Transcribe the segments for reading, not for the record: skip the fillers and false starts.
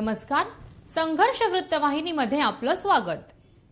नमस्कार. संघर्ष वृत्तवाहिनीमध्ये आपलं स्वागत.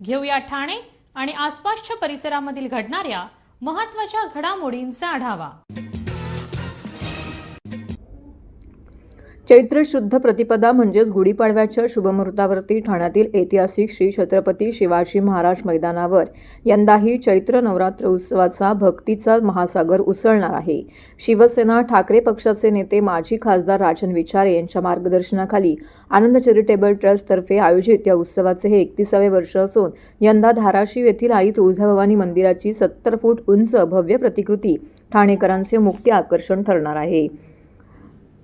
घेऊया ठाणे आणि आसपासच्या परिसरामधील घडणाऱ्या महत्त्वाच्या घडामोडींचा आढावा. चैत्र शुद्ध प्रतिपदा म्हणजेच गुढीपाडव्याच्या शुभमुहूर्तावरती ठाण्यातील ऐतिहासिक श्री छत्रपती शिवाजी महाराज मैदानावर यंदाही चैत्र नवरात्र उत्सवाचा भक्तीचा महासागर उसळणार आहे. शिवसेना ठाकरे पक्षाचे नेते माजी खासदार राजन विचारे यांच्या मार्गदर्शनाखाली आनंद चॅरिटेबल ट्रस्टतर्फे आयोजित या उत्सवाचे हे 31वे वर्ष असून यंदा धाराशिव येथील आई तुळजाभवानी मंदिराची 70 फूट उंच भव्य प्रतिकृती ठाणेकरांचे मुख्य आकर्षण ठरणार आहे.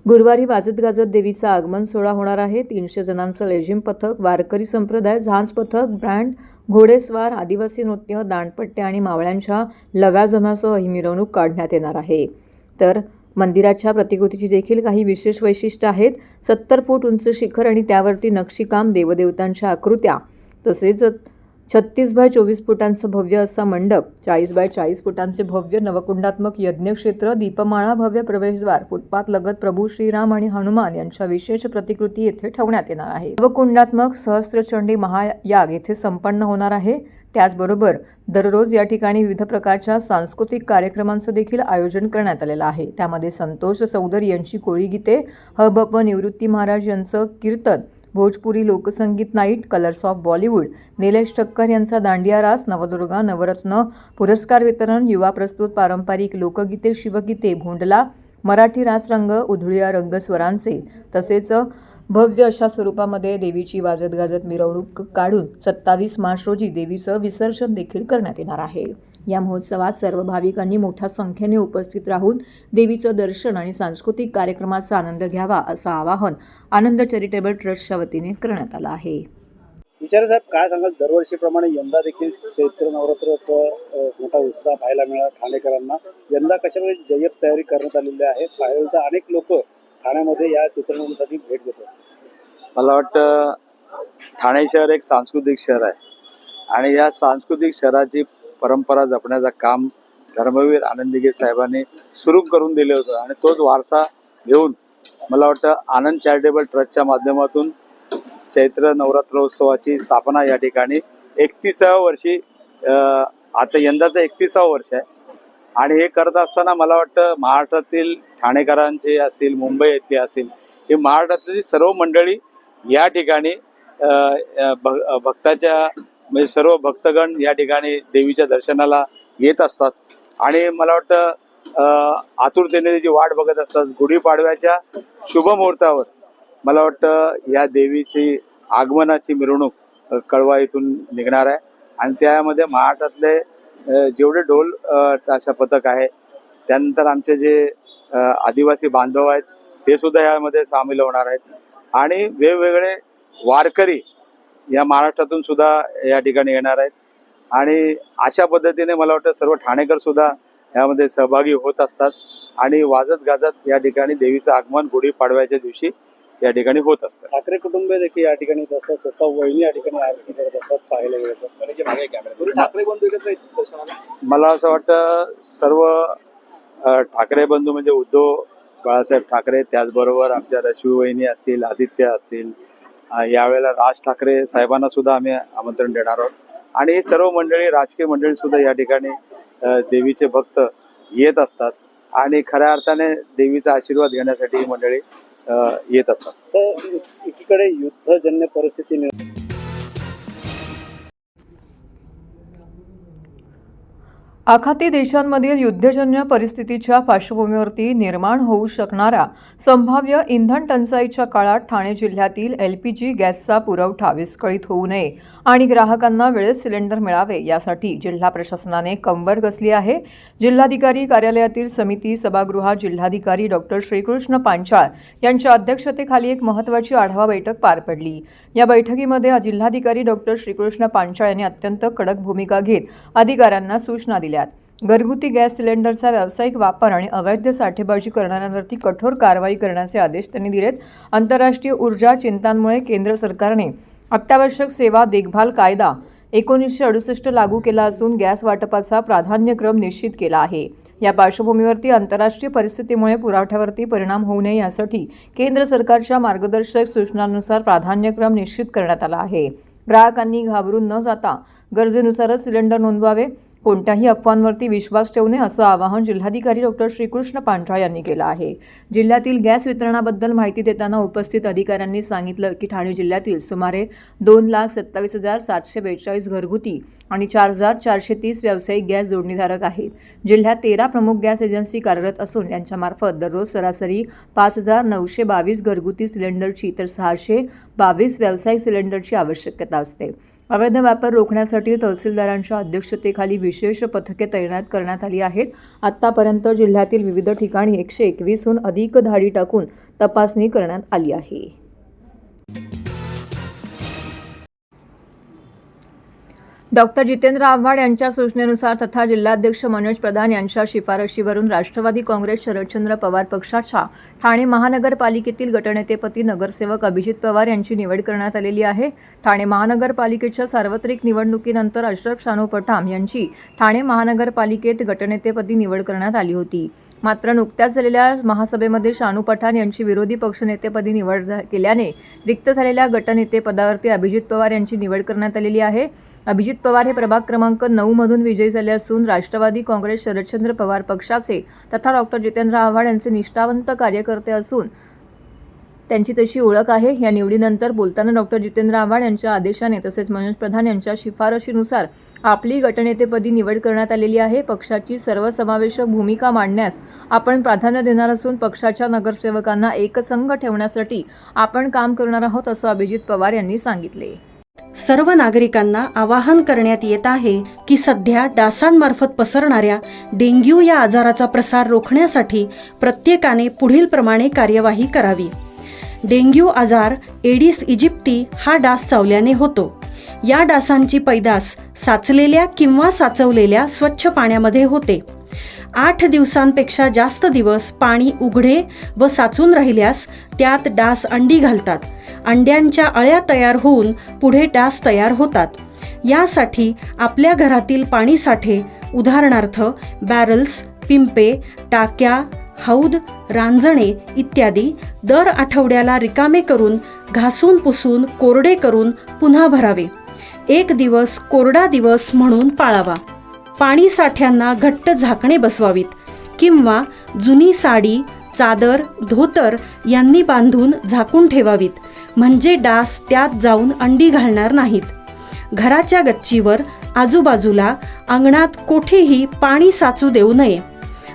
गुरुवारी वाजत गाजत देवीचं आगमन सोहळा होणार आहे. 300 जणांचं लेझिम पथक, वारकरी संप्रदाय, झांज पथक, बँड, घोडेस्वार, आदिवासी नृत्य, दांडपट्टे आणि मावळ्यांच्या लव्याजम्यासह ही मिरवणूक काढण्यात येणार आहे. तर मंदिराच्या प्रतिकृतीची देखील काही विशेष वैशिष्ट्ये आहेत. 70 फूट उंच शिखर आणि त्यावरती नक्षीकाम, देवदेवतांच्या आकृत्या, तसेच 36 बाय 24 फुटांचं भव्य असा मंडप, 40 बाय 40 फुटांचे भव्य नवकुंडात्मक यज्ञक्षेत्र, दीपमाळा, भव्य प्रवेशद्वार, फुटपाथ लगत प्रभू श्रीराम आणि हनुमान यांच्या विशेष प्रतिकृती येथे ठेवण्यात येणार आहे. नवकुंडात्मक सहस्त्रचंडी महायाग येथे संपन्न होणार आहे. त्याचबरोबर दररोज या ठिकाणी विविध प्रकारच्या सांस्कृतिक कार्यक्रमांचं देखील आयोजन करण्यात आलेलं आहे. त्यामध्ये संतोष चौधरी यांची कोळी गीते, हबप निवृत्ती महाराज यांचं कीर्तन, भोजपुरी लोकसंगीत night, colours of Bollywood, Nilesh Thakkar यांचा दांडिया रास, नवदुर्गा नवरत्न पुरस्कार वितरण, युवा प्रस्तुत पारंपरिक लोकगीते, शिवगीते, भोंडला, मराठी रासरंग, उधळीया रंग स्वरांचे, तसेच भव्य अशा स्वरूपामध्ये देवीची वाजत गाजत मिरवणूक काढून 27 मार्च रोजी देवीचं विसर्जन देखील करण्यात येणार आहे. या महोत्सवात सर्व भाविकांनी मोठ्या संख्येने उपस्थित राहून देवीचं दर्शन आणि सांस्कृतिक कार्यक्रमाचा आनंद घ्यावा असं आवाहन आनंद चॅरिटेबल ट्रस्टच्या वतीने करण्यात आलं आहे. विचारे साहेब, काय सांगाल, दरवर्षीप्रमाणे यंदा देखील चैत्र नवरात्राचा मोठा उत्साह पाहायला मिळाला ठाणेकरांना. यंदा कशामध्ये जय्यत तयारी करण्यात आलेली आहे? पाहिलं तर अनेक लोक ठाण्यामध्ये या चित्रनगरीसाठी भेट देतात. मला वाटतं ठाणे शहर एक सांस्कृतिक शहर आहे आणि या सांस्कृतिक शहराची परंपरा जपण्याचं काम धर्मवीर आनंदीगे साहेबांनी सुरू करून दिले होतं आणि तोच वारसा घेऊन मला वाटतं आनंद चॅरिटेबल ट्रस्टच्या माध्यमातून चैत्र नवरात्रोत्सवाची स्थापना या ठिकाणी 31व्या वर्षी, आता यंदाचं 31वं वर्ष आहे आणि हे करत असताना मला वाटतं महाराष्ट्रातील ठाणेकरांचे असतील, मुंबई येथली असतील, हे महाराष्ट्रातली सर्व मंडळी या ठिकाणी भक्ताच्या म्हणजे सर्व भक्तगण या ठिकाणी देवीच्या दर्शनाला येत असतात आणि मला वाटतं आतुरतेने त्याची वाट बघत असतात. गुढीपाडव्याच्या शुभमुहूर्तावर मला वाटतं या देवीची आगमनाची मिरवणूक कळवा इथून निघणार आहे आणि त्यामध्ये महाराष्ट्रातले जेवढे ढोल ताशा पथक आहे, त्यानंतर आमचे जे आदिवासी बांधव आहेत ते सुद्धा यामध्ये सामील होणार आहेत आणि वेगवेगळे वारकरी या महाराष्ट्रातून सुद्धा या ठिकाणी येणार आहेत आणि अशा पद्धतीने मला वाटतं सर्व ठाणेकर सुद्धा यामध्ये सहभागी होत असतात आणि वाजत गाजत या ठिकाणी देवीचं आगमन गुढीपाडव्याच्या दिवशी या ठिकाणी होत असतात. ठाकरे कुटुंब देखील या ठिकाणी असतात, स्वतः वहिनी या ठिकाणी आरती करत असतात, पाहायला मिळतं. मला असं वाटतं सर्व ठाकरे बंधू म्हणजे उद्धव बाळासाहेब ठाकरे, त्याचबरोबर आमच्या रश्मी वहिनी असतील, आदित्य असतील, यावेळेला राज ठाकरे साहेबांना सुद्धा आम्ही आमंत्रण देणार आहोत आणि ही सर्व मंडळी, राजकीय मंडळी सुद्धा या ठिकाणी देवीचे भक्त येत असतात आणि खऱ्या अर्थाने देवीचा आशीर्वाद घेण्यासाठी ही मंडळी येत असतात. तर एकीकडे युद्धजन्य परिस्थिती आखाती देशांमधील युद्धजन्य परिस्थितीच्या पार्श्वभूमीवरती निर्माण होऊ शकणाऱ्या संभाव्य इंधन टंचाईच्या काळात ठाणे जिल्ह्यातील LPG गॅसचा पुरवठा विस्कळीत होऊ नये आणि ग्राहकांना वेळेत सिलेंडर मिळावे यासाठी जिल्हा प्रशासनाने कंबर कसली आहे. जिल्हाधिकारी कार्यालयातील समिती सभागृहात जिल्हाधिकारी डॉक्टर श्रीकृष्ण पांचाळ यांच्या अध्यक्षतेखाली एक महत्त्वाची आढावा बैठक पार पडली. या बैठकीमध्ये जिल्हाधिकारी डॉक्टर श्रीकृष्ण पांचाळ यांनी अत्यंत कडक भूमिका घेत अधिकाऱ्यांना सूचना दिल्या. घरगुती गॅस सिलेंडरचा व्यावसायिक वापर आणि अवैध साठेबाजी करणाऱ्यांवरती कठोर कारवाई करण्याचे आदेश त्यांनी दिलेत. आंतरराष्ट्रीय ऊर्जा चिंतांमुळे केंद्र सरकारने अत्यावश्यक सेवा देखभाल कायदा 1968 लागू केला असून गॅस वाटपाचा प्राधान्यक्रम निश्चित केला आहे. या पार्श्वभूमीवरती आंतरराष्ट्रीय परिस्थितीमुळे पुरवठ्यावरती परिणाम होऊ नये यासाठी केंद्र सरकारच्या मार्गदर्शक सूचनांनुसार प्राधान्यक्रम निश्चित करण्यात आला आहे. ग्राहकांनी घाबरून न जाता गरजेनुसारच सिलेंडर नोंदवावे, कोणत्याही अफवांवरती विश्वास ठेवू नये असं आवाहन जिल्हाधिकारी डॉक्टर श्रीकृष्ण पांढरा यांनी केलं आहे. जिल्ह्यातील गॅस वितरणाबद्दल माहिती देताना उपस्थित अधिकाऱ्यांनी सांगितलं की ठाणे जिल्ह्यातील सुमारे 2,27,742 घरगुती आणि 4,430 व्यावसायिक गॅस जोडणीधारक आहेत. जिल्ह्यात 13 प्रमुख गॅस एजन्सी कार्यरत असून यांच्यामार्फत दररोज सरासरी 5,922 घरगुती सिलेंडरची तर 622 व्यावसायिक सिलेंडरची आवश्यकता असते. अवैध व्यापार रोखण्यासाठी तहसीलदारांच्या अध्यक्षतेखाली विशेष पथके तैनात करण्यात आली आहेत. आत्तापर्यंत जिल्ह्यातील विविध ठिकाणी 121हून अधिक धाडी टाकून तपासणी करण्यात आली आहे. डॉक्टर जितेंद्र आव्हाड यांच्या सूचनेनुसार तथा जिल्हाध्यक्ष मनोज प्रधान यांच्या शिफारशीवरून राष्ट्रवादी काँग्रेस शरदचंद्र पवार पक्षाच्या ठाणे महानगरपालिकेतील गटनेतेपदी नगरसेवक अभिजित पवार यांची निवड करण्यात आलेली आहे. ठाणे महानगरपालिकेच्या सार्वत्रिक निवडणुकीनंतर अशरफ शानू पठाम यांची ठाणे महानगरपालिकेत गटनेतेपदी निवड करण्यात आली होती. मात्र नुकत्याच झालेल्या महासभेमध्ये शानू पठाण यांची विरोधी पक्षनेतेपदी निवड केल्याने रिक्त झालेल्या गटनेतेपदावरती अभिजित पवार यांची निवड करण्यात आलेली आहे. अभिजित पवार हे प्रभाग क्रमांक 9 मधून विजयी झाले असून राष्ट्रवादी काँग्रेस शरदचंद्र पवार पक्षाचे तथा डॉक्टर जितेंद्र आव्हाड यांचे निष्ठावंत कार्यकर्ते असून त्यांची तशी ओळख आहे. या निवडीनंतर बोलताना डॉक्टर जितेंद्र आव्हाड यांच्या आदेशाने तसेच मनोज प्रधान यांच्या शिफारशीनुसार आपली गटनेतेपदी निवड करण्यात आलेली आहे. पक्षाची सर्वसमावेशक भूमिका मांडण्यास आपण प्राधान्य देणार असून पक्षाच्या नगरसेवकांना एकसंघ ठेवण्यासाठी आपण काम करणार आहोत असं अभिजित पवार यांनी सांगितले. सर्व नागरिकांना आवाहन करण्यात येत आहे की सध्या डासांमार्फत पसरणाऱ्या डेंग्यू या आजाराचा प्रसार रोखण्यासाठी प्रत्येकाने पुढीलप्रमाणे कार्यवाही करावी. डेंग्यू आजार एडिस इजिप्ती हा डास चावल्याने होतो. या डासांची पैदास साचलेल्या किंवा साचवलेल्या स्वच्छ पाण्यामध्ये होते. 8 दिवसांपेक्षा जास्त दिवस पाणी उघडे व साचून राहिल्यास त्यात डास अंडी घालतात. अंड्यांच्या अळ्या तयार होऊन पुढे डास तयार होतात. यासाठी आपल्या घरातील पाणीसाठे उदाहरणार्थ बॅरल्स, पिंपे, टाक्या, हौद, रांजणे इत्यादी दर आठवड्याला रिकामे करून घासून पुसून कोरडे करून पुन्हा भरावे. 1 दिवस कोरडा दिवस म्हणून पाळावा. पाणी साठ्यांना घट्ट झाकणे बसवावीत किंवा जुनी साडी, चादर, धोतर यांनी बांधून झाकून ठेवावीत, म्हणजे डास त्यात जाऊन अंडी घालणार नाहीत. घराच्या गच्चीवर, आजूबाजूला, अंगणात कोठेही पाणी साचू देऊ नये.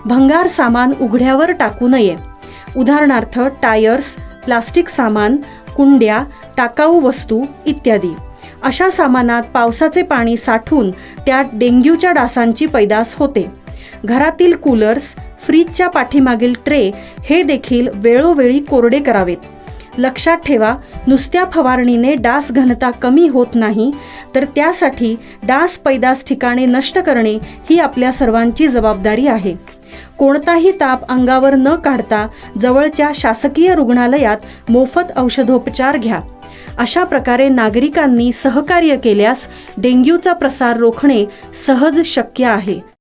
भंगार सामान उघड्यावर टाकू नये. उदाहरणार्थ टायर्स, प्लास्टिक सामान, कुंड्या, टाकाऊ वस्तू इत्यादी. अशा सामानात पावसाचे पाणी साठून त्यात डेंग्यूच्या डासांची पैदास होते. घरातील कूलर्स, फ्रीजच्या पाठीमागील ट्रे हे देखील वेळोवेळी कोरडे करावेत. लक्षात ठेवा, नुसत्या फवारणीने डास घनता कमी होत नाही, तर त्यासाठी डास पैदास ठिकाणे नष्ट करणे ही आपल्या सर्वांची जबाबदारी आहे. कोणताही ताप अंगावर न काढता जवळच्या शासकीय रुग्णालयात मोफत औषधोपचार घ्या. अशा प्रकारे नागरिकांनी सहकार्य केल्यास डेंग्यूचा प्रसार रोखणे सहज शक्य आहे.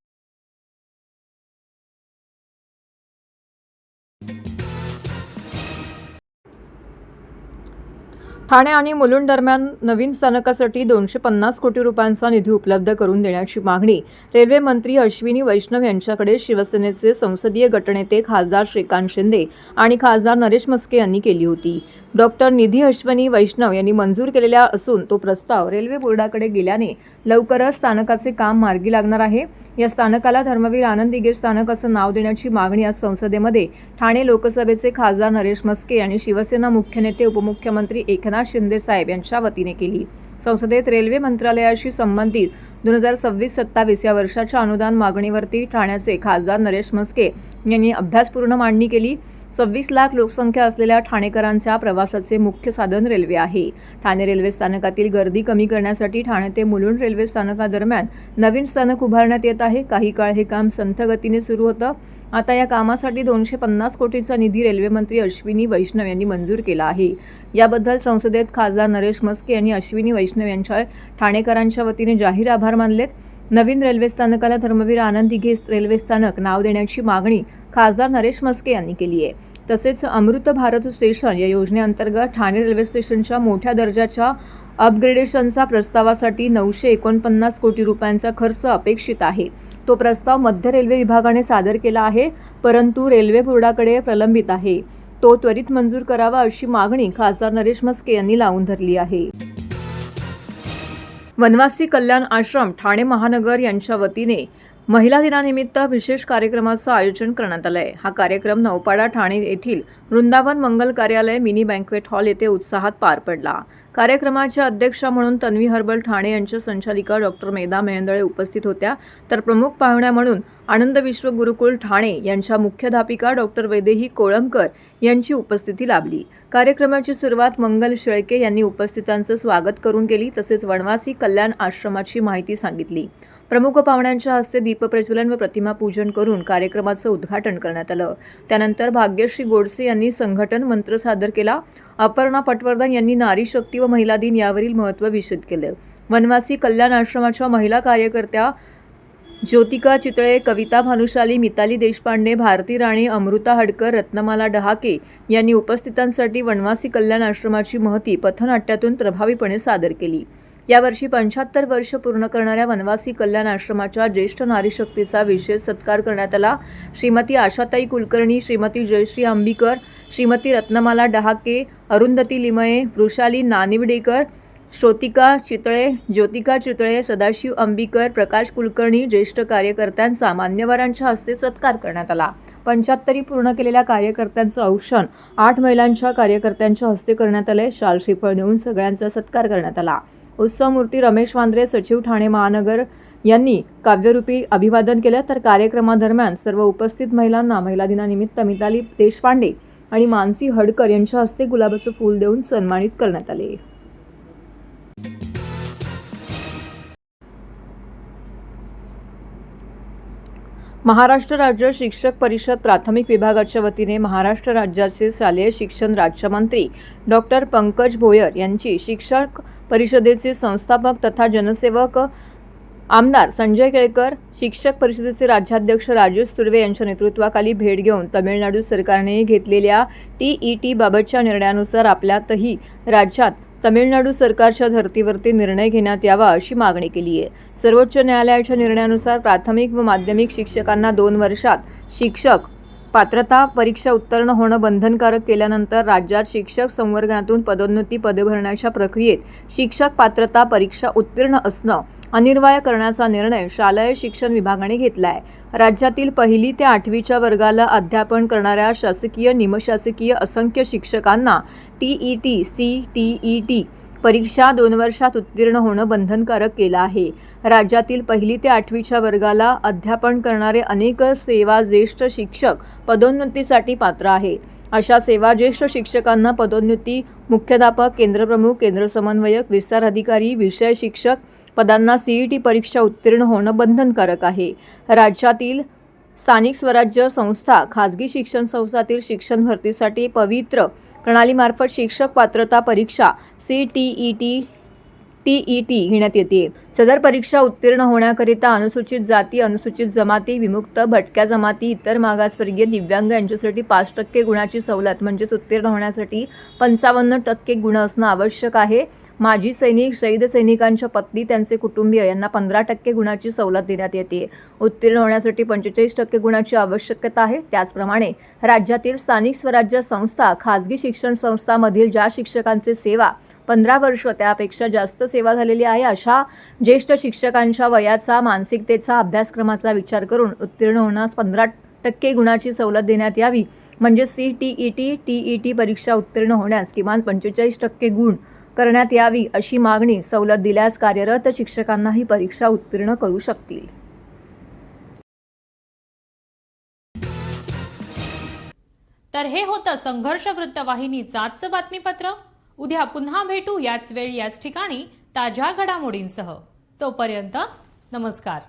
ठाणे आणि मुलुंड दरम्यान नवीन स्थानकासाठी 250 कोटी रुपयांचा निधी उपलब्ध करून देण्याची मागणी रेल्वे मंत्री अश्विनी वैष्णव यांच्याकडे शिवसेनेचे संसदीय गटनेते खासदार श्रीकांत शिंदे आणि खासदार नरेश म्हस्के यांनी केली होती. डॉक्टर निधी अश्विनी वैष्णव यांनी मंजूर केलेला असून तो प्रस्ताव रेल्वे बोर्डाकडे गेल्याने लवकरच स्थानकाचे काम मार्गी लागणार आहे. या स्थानकाला धर्मवीर आनंद दिघे स्थानक असं नाव देण्याची मागणी आज संसदेमध्ये ठाणे लोकसभेचे खासदार नरेश म्हस्के आणि शिवसेना मुख्य नेते उपमुख्यमंत्री एकनाथ शिंदे साहेब यांच्या वतीने केली. संसदेत रेल्वे मंत्रालयाशी संबंधित 2026-27 या वर्षाच्या अनुदान मागणीवरती ठाण्याचे खासदार नरेश म्हस्के यांनी अभ्यासपूर्ण मांडणी केली. 26 लाख लोकसंख्या असलेल्या ठाणेकरांच्या प्रवासाचे मुख्य साधन रेल्वे आहे. ठाणे रेल्वे स्थानकातील गर्दी कमी करण्यासाठी ठाणे ते मुलुंड रेल्वे स्थानकादरम्यान नवीन स्थानक उभारण्यात येत आहे. काही काळ हे काम संथ गतीने सुरू होतं. आता या कामासाठी 250 कोटींचा निधी रेल्वे मंत्री अश्विनी वैष्णव यांनी मंजूर केला आहे. याबद्दल संसदेत खासदार नरेश म्हस्के यांनी अश्विनी वैष्णव यांच्या ठाणेकरांच्या वतीने जाहीर आभार मानलेत. नवीन रेल्वे स्थानकाला धर्मवीर आनंद दिघे रेल्वे स्थानक नाव देण्याची मागणी खासदार नरेश म्हस्के यांनी केली आहे. तसेच अमृत भारत स्टेशन या योजनेअंतर्गत ठाणे रेल्वे स्टेशनच्या मोठ्या दर्जाच्या अपग्रेडेशनचा प्रस्तावासाठी 949 कोटी रुपयांचा खर्च अपेक्षित आहे. तो प्रस्ताव मध्य रेल्वे विभागाने सादर केला आहे, परंतु रेल्वे बोर्डाकडे प्रलंबित आहे. तो त्वरित मंजूर करावा अशी मागणी खासदार नरेश म्हस्के यांनी लावून धरली आहे. वनवासी कल्याण आश्रम ठाणे महानगर यांच्या वतीने महिला दिनानिमित्त विशेष कार्यक्रमाचं आयोजन करण्यात आलं आहे. हा कार्यक्रम नौपाडा ठाणे येथील वृंदावन मंगल कार्यालय मिनी बँक्वेट हॉल येथे उत्साहात पार पडला. कार्यक्रमाच्या अध्यक्षा म्हणून तन्वी हर्बल ठाणे यांच्या संचालिका डॉक्टर मेधा मेहेंदळे उपस्थित होत्या, तर प्रमुख पाहुण्या म्हणून आनंद विश्व गुरुकुल ठाणे यांच्या मुख्याध्यापिका डॉक्टर वैदेही कोळंबकर यांची उपस्थिती लाभली. कार्यक्रमाची सुरुवात मंगल शेळके यांनी उपस्थितांचं स्वागत करून केली. तसेच वनवासी कल्याण आश्रमाची माहिती सांगितली. प्रमुख पाहुण्यांच्या हस्ते दीपप्रज्वलन व प्रतिमा पूजन करून कार्यक्रमाचं उद्घाटन करण्यात आलं. त्यानंतर भाग्यश्री गोडसे यांनी संघटन मंत्र सादर केला. अपर्णा पटवर्धन यांनी नारी शक्ती व महिला दिन यावरील महत्त्व विशद केलं. वनवासी कल्याण आश्रमाच्या महिला कार्यकर्त्या ज्योतिका चितळे, कविता भानुशाली, मिताली देशपांडे, भारती राणे, अमृता हडकर, रत्नमाला डहाके यांनी उपस्थितांसाठी वनवासी कल्याण आश्रमाची महती पथनाट्यातून प्रभावीपणे सादर केली. यावर्षी 75 वर्ष पूर्ण करणाऱ्या वनवासी कल्याण आश्रमाच्या ज्येष्ठ नारीशक्तीचा विशेष सत्कार करण्यात आला. श्रीमती आशाताई कुलकर्णी, श्रीमती जयश्री आंबीकर, श्रीमती रत्नमाला डहाके, अरुंधती लिमये, वृषाली नानिवडेकर, श्रोतिका चितळे, ज्योतिका चितळे, सदाशिव अंबिकर, प्रकाश कुलकर्णी, ज्येष्ठ कार्यकर्त्यांचा मान्यवरांच्या हस्ते सत्कार करण्यात आला. 75 पूर्ण केलेल्या कार्यकर्त्यांचं औक्षण 8 महिलांच्या कार्यकर्त्यांच्या हस्ते करण्यात आले. शाल श्रीफळ देऊन सगळ्यांचा सत्कार करण्यात आला. उत्सवमूर्ती रमेश वांद्रे, सचिव ठाणे महानगर यांनी काव्यरूपी अभिवादन केलं. तर कार्यक्रमादरम्यान सर्व उपस्थित महिलांना महिला दिनानिमित्त मिताली देशपांडे आणि मानसी हडकर यांच्या हस्ते गुलाबाचं फूल देऊन सन्मानित करण्यात आले. महाराष्ट्र राज्य शिक्षक परिषद प्राथमिक विभागाच्या वतीने महाराष्ट्र राज्याचे शालेय शिक्षण राज्यमंत्री डॉक्टर पंकज भोयर यांची शिक्षक परिषदेचे संस्थापक तथा जनसेवक आमदार संजय केळकर, शिक्षक परिषदेचे राज्याध्यक्ष राजेश सुर्वे यांच्या नेतृत्वाखाली भेट घेऊन तामिळनाडू सरकारने घेतलेल्या TET बाबतच्या निर्णयानुसार आपल्यातही राज्यात तामिळनाडू सरकारच्या धर्तीवरती निर्णय घेण्यात यावा अशी मागणी केली आहे. सर्वोच्च न्यायालयाच्या निर्णयानुसार प्राथमिक व माध्यमिक शिक्षकांना 2 वर्षात शिक्षक पात्रता परीक्षा उत्तीर्ण होणं बंधनकारक केल्यानंतर राज्यात शिक्षक संवर्गातून पदोन्नती पदे भरण्याच्या प्रक्रियेत शिक्षक पात्रता परीक्षा उत्तीर्ण असणं अनिवार्य करण्याचा निर्णय शालेय शिक्षण विभागाने घेतला आहे. राज्यातील 1ली ते 8वीच्या वर्गाला अध्यापन करणाऱ्या शासकीय निमशासकीय असंख्य शिक्षकांना TET CTET परीक्षा 2 वर्षात उत्तीर्ण होणं बंधनकारक केलं आहे. राज्यातील 1ली ते 8वीच्या वर्गाला अध्यापन करणारे अनेक सेवाज्येष्ठ शिक्षक पदोन्नतीसाठी पात्र आहेत. अशा सेवाज्येष्ठ शिक्षकांना पदोन्नती मुख्याध्यापक, केंद्रप्रमुख, केंद्र समन्वयक, विस्तार अधिकारी, विषय शिक्षक पदांना CET परीक्षा उत्तीर्ण होणं बंधनकारक आहे. राज्यातील स्थानिक स्वराज्य संस्था, खाजगी शिक्षण संस्थातील शिक्षण भरतीसाठी पवित्र प्रणालीमार्फत शिक्षक पात्रता परीक्षा CTET घेण्यात येते. सदर परीक्षा उत्तीर्ण होण्याकरिता अनुसूचित जाती, अनुसूचित जमाती, विमुक्त, भटक्या जमाती, इतर मागासवर्गीय, दिव्यांग यांच्यासाठी 5% गुणाची सवलत म्हणजेच उत्तीर्ण होण्यासाठी 55% गुण असणं आवश्यक आहे. माजी सैनिक, शहीद सैनिकांच्या पत्नी, त्यांचे कुटुंबीय यांना 15% गुणाची सवलत देण्यात येते. उत्तीर्ण होण्यासाठी 45% गुणाची आवश्यकता आहे. त्याचप्रमाणे राज्यातील स्थानिक स्वराज्य संस्था, खाजगी शिक्षण संस्थांमधील ज्या शिक्षकांचे सेवा 15 वर्ष त्यापेक्षा जास्त सेवा झालेली आहे अशा ज्येष्ठ शिक्षकांच्या वयाचा, मानसिकतेचा, अभ्यासक्रमाचा विचार करून उत्तीर्ण होण्यास 15% गुणाची सवलत देण्यात यावी. म्हणजे CTET TET परीक्षा उत्तीर्ण होण्यास किमान 45% गुण करण्यात यावी अशी मागणी. सवलत दिल्यास कार्यरत शिक्षकांना ही परीक्षा उत्तीर्ण करू शकतील. तर हे होतं संघर्ष वृत्तवाहिनीचं आजचं बातमीपत्र. उद्या पुन्हा भेटू याच वेळी याच ठिकाणी ताज्या घडामोडींसह. तोपर्यंत नमस्कार.